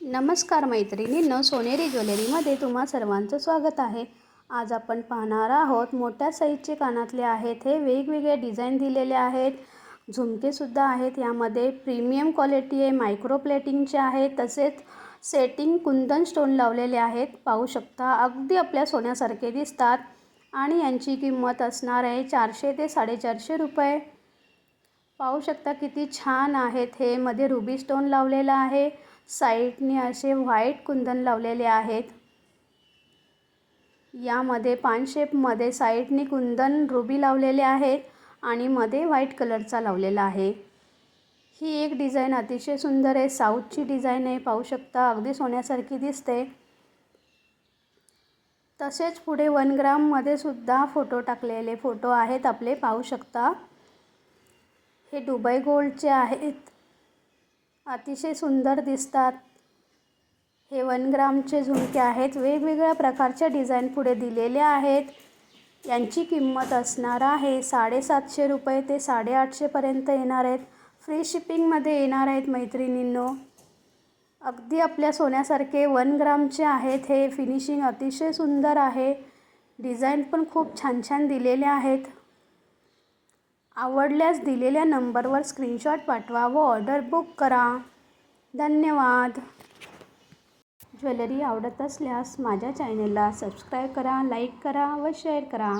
नमस्कार मैत्रिणींनो, सोनेरी ज्वेलरीमध्ये तुम्हा सर्वांचं स्वागत आहे। आज आपण पाहणार आहोत मोठ्या साईजचे कानातले आहेत। हे वेगवेगळे डिझाईन दिलेले आहेत, झुमकेसुद्धा आहेत। यामध्ये प्रीमियम क्वालिटी आहे, मायक्रो प्लेटिंगचे आहेत, तसेच सेटिंग कुंदन स्टोन लावलेले आहेत। पाहू शकता अगदी आपल्या सोन्यासारखे दिसतात आणि यांची किंमत असणार आहे 400 ते 450 रुपये। पाहू शकता किती छान आहेत। हे मध्ये रुबी स्टोन लावलेला आहे, साइडने असे व्हाईट कुंदन लावलेले आहेत। यामध्ये पान शेपमध्ये साइडने कुंदन रुबी लावलेले आहेत आणि मध्ये व्हाईट कलरचा लावलेला आहे। ही एक डिझाईन अतिशय सुंदर आहे, साऊथची डिझाईन आहे। पाहू शकता अगदी सोन्यासारखी दिसते। तसेच पुढे 1 ग्राममध्ये सुद्धा फोटो टाकलेले फोटो आहेत आपले, पाहू शकता। हे दुबई गोल्डचे आहेत, अतिशय सुंदर दिसतात। हे 1 ग्रामचे झुमके आहेत, वेगवेगळ्या प्रकारच्या डिझाईन पुढे दिलेले आहेत। यांची किंमत असणार आहे 750 रुपये ते 850 पर्यंत येणार आहेत। फ्री शिपिंगमध्ये येणार आहेत मैत्रिणींनो। अगदी आपल्या सोन्यासारखे 1 ग्रामचे आहेत। हे फिनिशिंग अतिशय सुंदर आहे, डिझाईन पण खूप छान छान दिलेले आहेत। आवडल्यास दिलेल्या नंबरवर स्क्रीनशॉट पाठवा व ऑर्डर बुक करा। धन्यवाद। ज्वेलरी आवडत असल्यास माझ्या चॅनेलला सबस्क्राईब करा, लाईक करा व शेअर करा।